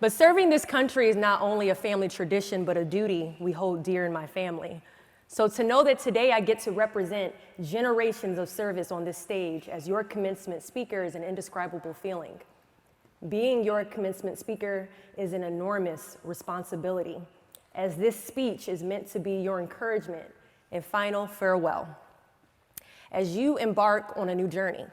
But serving this country is not only a family tradition, but a duty we hold dear in my family. So to know that today I get to represent generations of service on this stage as your commencement speaker is an indescribable feeling. Being your commencement speaker is an enormous responsibility, as this speech is meant to be your encouragement and final farewell. As you embark on a new journey,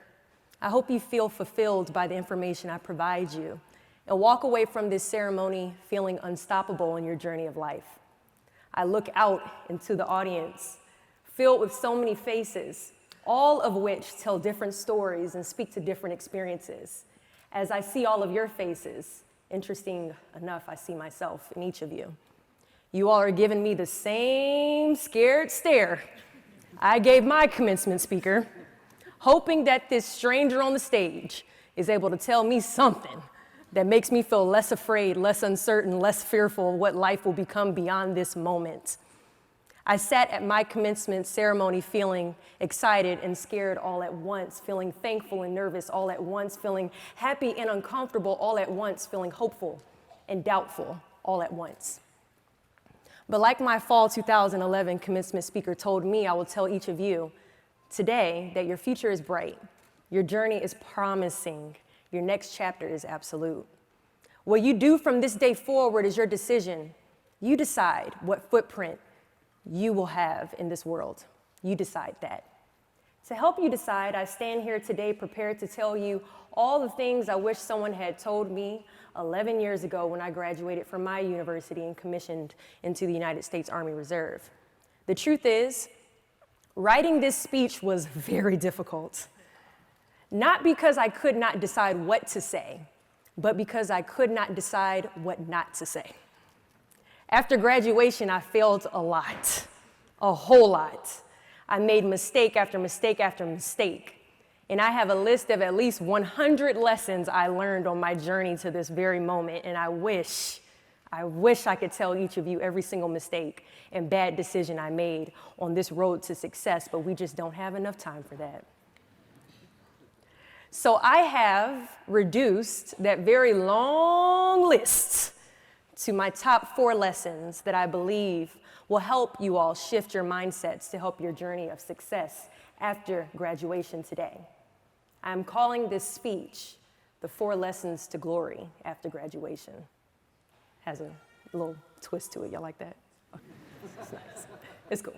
I hope you feel fulfilled by the information I provide you and walk away from this ceremony feeling unstoppable in your journey of life. I look out into the audience, filled with so many faces, all of which tell different stories and speak to different experiences. As I see all of your faces, interesting enough, I see myself in each of you. You all are giving me the same scared stare I gave my commencement speaker, hoping that this stranger on the stage is able to tell me something that makes me feel less afraid, less uncertain, less fearful of what life will become beyond this moment. I sat at my commencement ceremony feeling excited and scared all at once, feeling thankful and nervous all at once, feeling happy and uncomfortable all at once, feeling hopeful and doubtful all at once. But like my fall 2011 commencement speaker told me, I will tell each of you today that your future is bright, your journey is promising, your next chapter is absolute. What you do from this day forward is your decision. You decide what footprint you will have in this world. You decide that. To help you decide, I stand here today prepared to tell you all the things I wish someone had told me 11 years ago when I graduated from my university and commissioned into the United States Army Reserve. The truth is, writing this speech was very difficult. Not because I could not decide what to say, but because I could not decide what not to say. After graduation, I failed a lot, a whole lot. I made mistake after mistake after mistake. And I have a list of at least 100 lessons I learned on my journey to this very moment. And I wish I could tell each of you every single mistake and bad decision I made on this road to success, but we just don't have enough time for that. So I have reduced that very long list to my top 4 lessons that I believe will help you all shift your mindsets to help your journey of success after graduation today. I'm calling this speech the 4 Lessons to Glory After Graduation. Has a little twist to it. Y'all like that? It's nice. It's cool.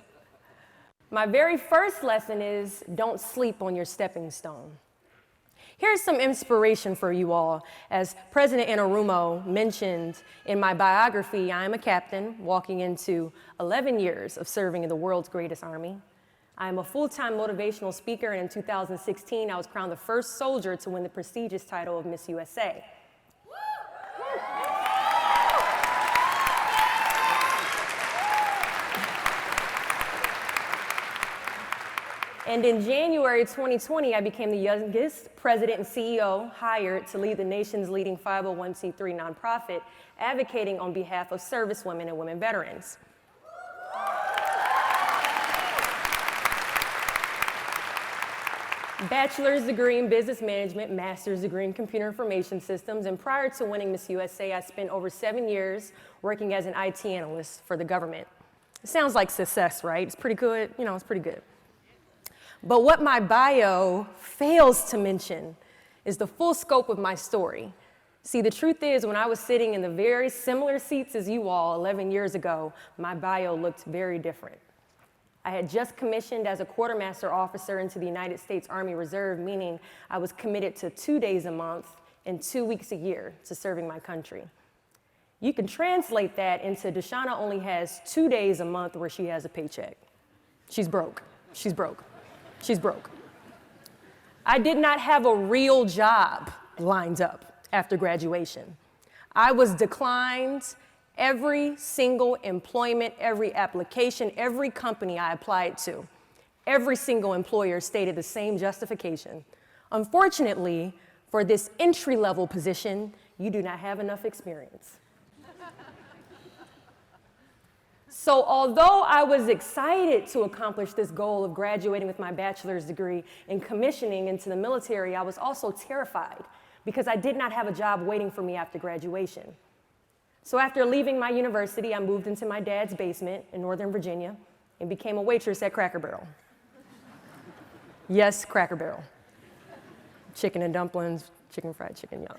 My very first lesson is don't sleep on your stepping stone. Here's some inspiration for you all. As President Anarumo mentioned in my biography, I am a captain walking into 11 years of serving in the world's greatest army. I am a full-time motivational speaker, and in 2016, I was crowned the first soldier to win the prestigious title of Miss USA. And in January 2020, I became the youngest president and CEO hired to lead the nation's leading 501c3 nonprofit, advocating on behalf of servicewomen and women veterans. Bachelor's degree in business management, master's degree in computer information systems, and prior to winning Miss USA, I spent over 7 years working as an IT analyst for the government. It sounds like success, right? It's pretty good, it's pretty good. But what my bio fails to mention is the full scope of my story. See, the truth is, when I was sitting in the very similar seats as you all 11 years ago, my bio looked very different. I had just commissioned as a quartermaster officer into the United States Army Reserve, meaning I was committed to 2 days a month and 2 weeks a year to serving my country. You can translate that into Deshauna only has 2 days a month where she has a paycheck. She's broke. She's broke. She's broke. I did not have a real job lined up after graduation. I was declined every single employment, every application, every company I applied to. Every single employer stated the same justification. Unfortunately, for this entry-level position, you do not have enough experience. So although I was excited to accomplish this goal of graduating with my bachelor's degree and commissioning into the military, I was also terrified because I did not have a job waiting for me after graduation. So after leaving my university, I moved into my dad's basement in Northern Virginia and became a waitress at Cracker Barrel. Yes, Cracker Barrel. Chicken and dumplings, chicken fried chicken, y'all.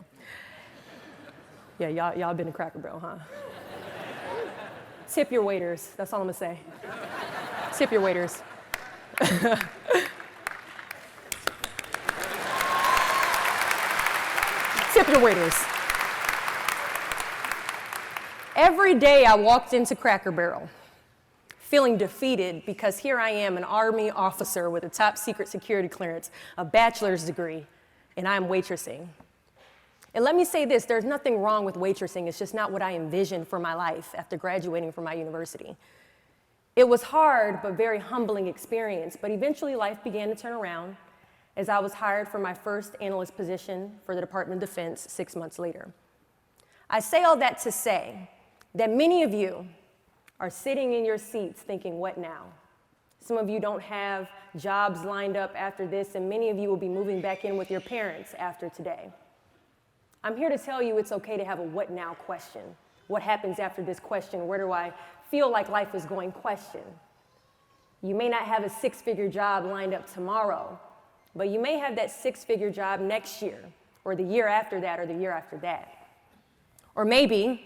Yeah, y'all been to Cracker Barrel, huh? Tip your waiters, that's all I'm gonna say. Tip your waiters. Tip your waiters. Every day I walked into Cracker Barrel feeling defeated because here I am, an Army officer with a top secret security clearance, a bachelor's degree, and I'm waitressing. And let me say this, there's nothing wrong with waitressing, it's just not what I envisioned for my life after graduating from my university. It was hard, but very humbling experience, but eventually life began to turn around as I was hired for my first analyst position for the Department of Defense 6 months later. I say all that to say that many of you are sitting in your seats thinking, what now? Some of you don't have jobs lined up after this, and many of you will be moving back in with your parents after today. I'm here to tell you it's okay to have a what now question. What happens after this question? Where do I feel like life is going question? You may not have a six-figure job lined up tomorrow, but you may have that six-figure job next year, or the year after that, or the year after that. Or maybe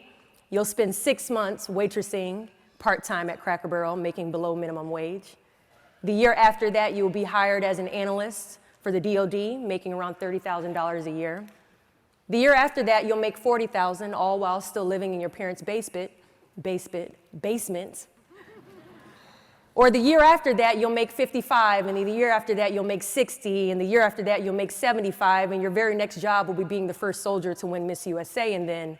you'll spend 6 months waitressing part-time at Cracker Barrel, making below minimum wage. The year after that, you'll be hired as an analyst for the DoD, making around $30,000 a year. The year after that, you'll make $40,000, all while still living in your parents' basement. Or the year after that, you'll make 55, and the year after that, you'll make 60, and the year after that, you'll make 75, and your very next job will be being the first soldier to win Miss USA, and then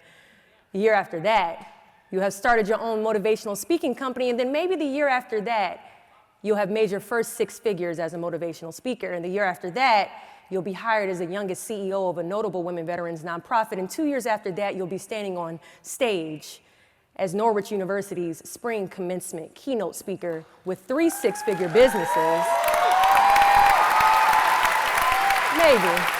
the year after that, you have started your own motivational speaking company, and then maybe the year after that, you'll have made your first 6 figures as a motivational speaker, and the year after that, you'll be hired as the youngest CEO of a notable women veterans nonprofit, and 2 years after that, you'll be standing on stage as Norwich University's spring commencement keynote speaker with 3 six-figure businesses. Maybe.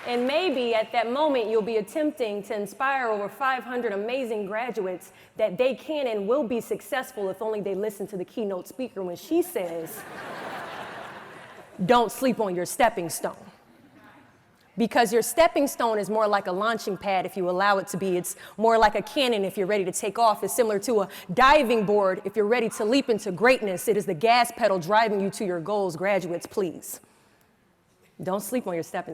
And maybe at that moment, you'll be attempting to inspire over 500 amazing graduates that they can and will be successful if only they listen to the keynote speaker when she says, don't sleep on your stepping stone. Because your stepping stone is more like a launching pad if you allow it to be. It's more like a cannon if you're ready to take off. It's similar to a diving board if you're ready to leap into greatness. It is the gas pedal driving you to your goals. Graduates, please. Don't sleep on your stepping